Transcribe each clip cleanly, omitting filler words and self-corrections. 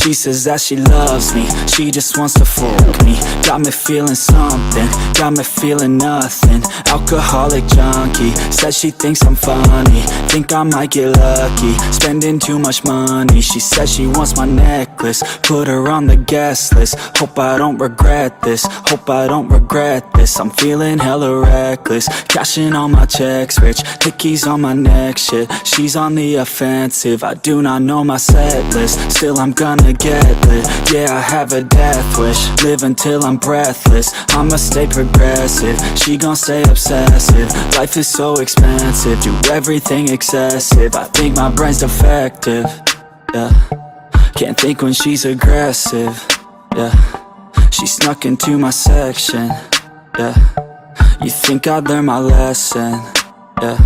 She says that she loves me, she just wants to fuck me. Got me feeling something, got me feeling nothing. Alcoholic junkie, says she thinks I'm funny. Think I might get lucky, spending too much money. She says she wants my necklace, put her on the guest list. Hope I don't regret this, hope I don't regret this. I'm feeling hella reckless, cashing all my checks rich. Hickeys on my neck, shit, she's on the offensive. I do not know my set list, still I'm gonna get lit. Yeah, I have a death wish, live until I'm breathless. I'ma stay progressive, she gon' stay obsessive. Life is so expensive, do everything excessive. I think my brain's defective, yeah. Can't think when she's aggressive, yeah. She snuck into my section, yeah. You think I'd learn my lesson, yeah.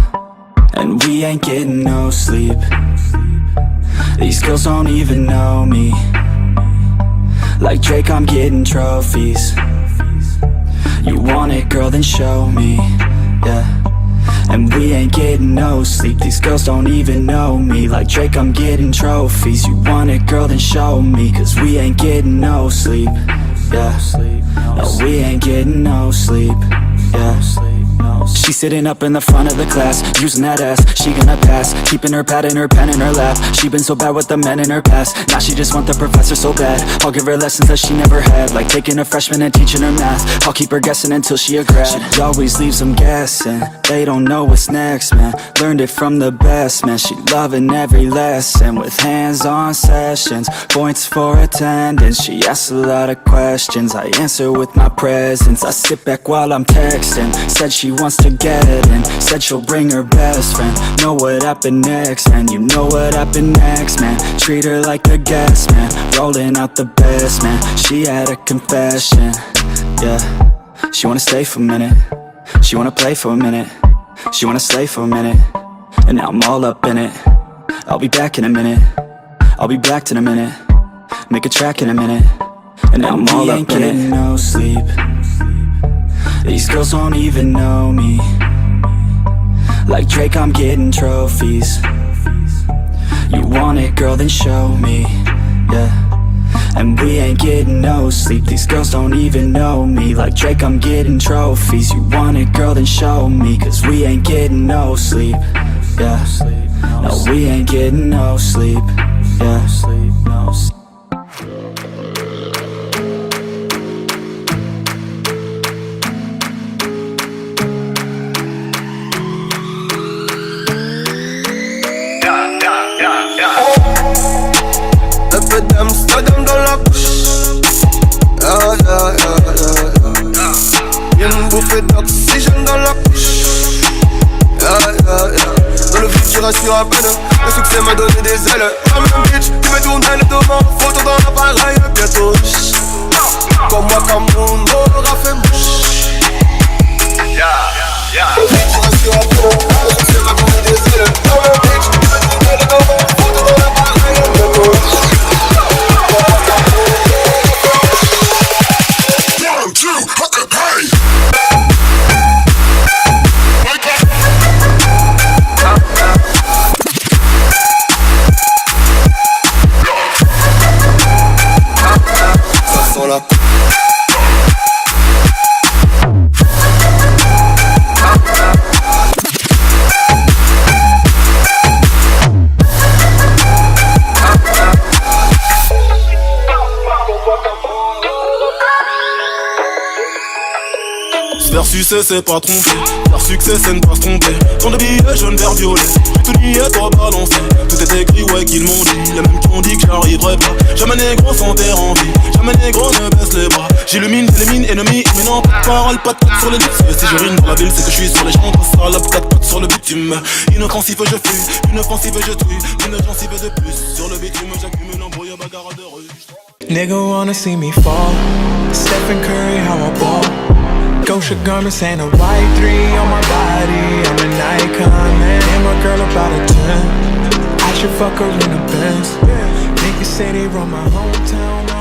And we ain't getting no sleep. These girls don't even know me. Like Drake, I'm getting trophies. You want it, girl, then show me, yeah. And we ain't getting no sleep. These girls don't even know me. Like Drake, I'm getting trophies. You want it, girl, then show me. Cause we ain't getting no sleep, yeah. No, we ain't getting no sleep, yeah. She's sitting up in the front of the class, using that ass, she gonna pass. Keeping her pad and her pen in her lap. She been so bad with the men in her past. Now she just want the professor so bad. I'll give her lessons that she never had, like taking a freshman and teaching her math. I'll keep her guessing until she a grad. She always leaves them guessing, they don't know what's next, man. Learned it from the best, man. She loving every lesson, with hands-on sessions, points for attendance. She asks a lot of questions, I answer with my presence. I sit back while I'm texting, said she wants to get in, said she'll bring her best friend. Know what happened next, man. You know what happened next, man. Treat her like a guest, man. Rolling out the best, man. She had a confession, yeah. She wanna stay for a minute, she wanna play for a minute, she wanna slay for a minute, and now I'm all up in it. I'll be back in a minute, I'll be back in a minute, make a track in a minute, and now I'm all up in it. No sleep. These girls don't even know me. Like Drake, I'm getting trophies. You want it, girl, then show me, yeah. And we ain't getting no sleep. These girls don't even know me. Like Drake, I'm getting trophies. You want it, girl, then show me. Cause we ain't getting no sleep, yeah. No, we ain't getting no sleep, yeah. Amsterdam dans la couche. Y'a une bouffée d'oxygène dans la couche. Dans le futur assure à peine. Le succès m'a donné des ailes. Comme un bitch, tu me tournes le devant. Photo dans l'appareil bientôt. Comme moi, comme monde, aura fait mouche. Le futur assure à peine. Le succès m'a donné des ailes. Comme un bitch, tu me tournes le devant. Photo dans l'appareil bientôt. Faire succès c'est pas tromper, faire succès c'est ne pas se tromper. Ton de billets jaune vert violet, tout nié toi balancé. Tout est écrit ouais qu'ils m'ont dit, les mêmes qui ont dit que j'arriverai pas. Jamais négro sans terre en vie, jamais négro ne baisse les bras. J'illumine les mines ennemies, mais non pas de parole, pas de tête sur les lips. Si je rime dans la ville c'est que je suis sur les champs, pas salope, 4 pattes sur le bitume. Inoffensive je fuis, une offensive je tue, une gencive de plus. Sur le bitume j'accumule embrouille bagarre de rue. Nigga wanna see me fall, Stephen Curry how I ball. Gosha garments and a white 3 on my body. I'm an icon, man. And my girl about a 10. I should fuck her in the Benz. Niggas say they run my hometown.